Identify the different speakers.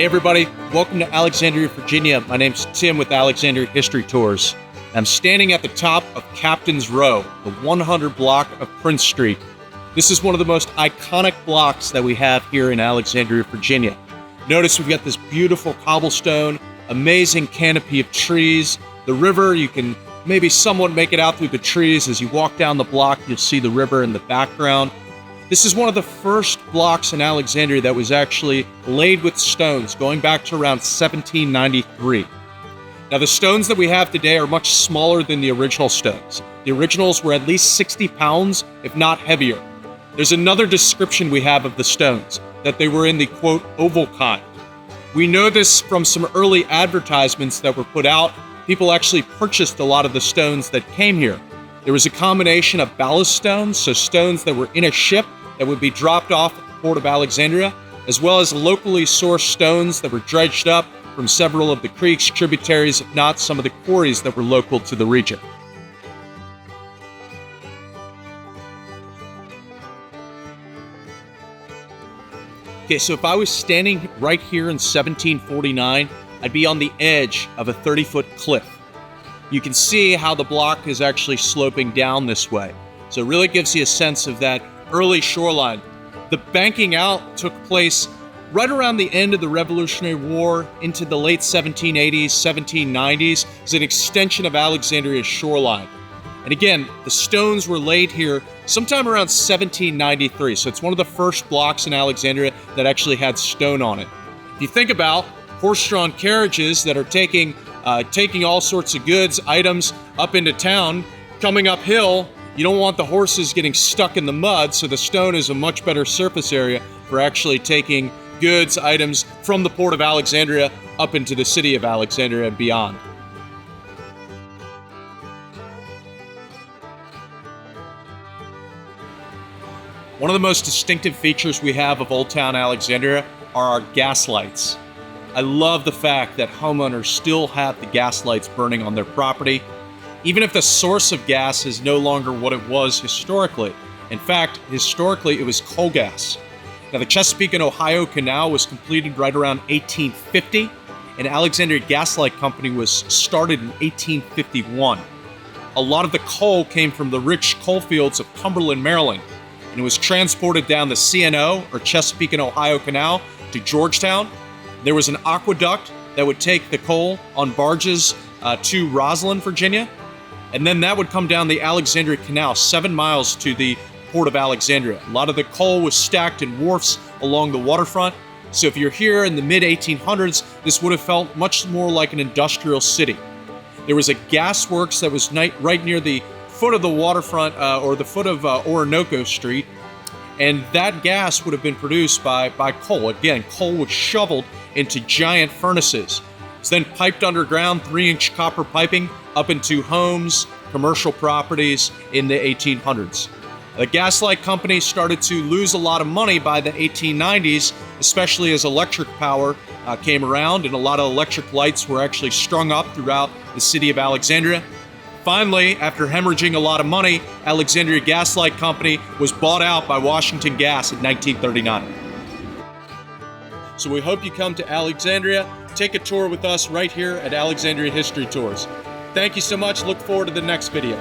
Speaker 1: Hey everybody, welcome to Alexandria, Virginia. My name's Tim with Alexandria History Tours. I'm standing at the top of Captain's Row, the 100 block of Prince Street. This is one of the most iconic blocks that we have here in Alexandria, Virginia. Notice we've got this beautiful cobblestone, amazing canopy of trees. The river, you can maybe somewhat make it out through the trees. As you walk down the block, you'll see the river in the background. This is one of the first blocks in Alexandria that was actually laid with stones, going back to around 1793. Now, the stones that we have today are much smaller than the original stones. The originals were at least 60 pounds, if not heavier. There's another description we have of the stones, that they were in the, quote, oval kind. We know this from some early advertisements that were put out. People actually purchased a lot of the stones that came here. There was a combination of ballast stones, so stones that were in a ship that would be dropped off at the port of Alexandria, as well as locally sourced stones that were dredged up from several of the creeks, tributaries, if not some of the quarries that were local to the region. Okay, so if I was standing right here in 1749, I'd be on the edge of a 30-foot cliff. You can see how the block is actually sloping down this way. So it really gives you a sense of that early shoreline. The banking out took place right around the end of the Revolutionary War into the late 1780s, 1790s as an extension of Alexandria's shoreline. And again, the stones were laid here sometime around 1793. So it's one of the first blocks in Alexandria that actually had stone on it. If you think about horse-drawn carriages that are taking all sorts of goods, items up into town, coming uphill, you don't want the horses getting stuck in the mud, so the stone is a much better surface area for actually taking goods, items from the port of Alexandria up into the city of Alexandria and beyond. One of the most distinctive features we have of Old Town Alexandria are our gas lights. I love the fact that homeowners still have the gas lights burning on their property, even if the source of gas is no longer what it was historically. In fact, historically, it was coal gas. Now, the Chesapeake and Ohio Canal was completed right around 1850, and Alexandria Gas Light Company was started in 1851. A lot of the coal came from the rich coalfields of Cumberland, Maryland, and it was transported down the C&O, or Chesapeake and Ohio Canal, to Georgetown. There was an aqueduct that would take the coal on barges to Roslyn, Virginia, and then that would come down the Alexandria Canal, 7 miles to the port of Alexandria. A lot of the coal was stacked in wharfs along the waterfront. So if you're here in the mid-1800s, this would have felt much more like an industrial city. There was a gas works that was right near the foot of the waterfront, or the foot of Orinoco Street, and that gas would have been produced by coal. Again, coal was shoveled into giant furnaces. It's then piped underground, 3-inch copper piping, up into homes, commercial properties in the 1800s. The Gas Light Company started to lose a lot of money by the 1890s, especially as electric power came around, and a lot of electric lights were actually strung up throughout the city of Alexandria. Finally, after hemorrhaging a lot of money, Alexandria Gas Light Company was bought out by Washington Gas in 1939. So we hope you come to Alexandria. Take a tour with us right here at Alexandria History Tours. Thank you so much. Look forward to the next video.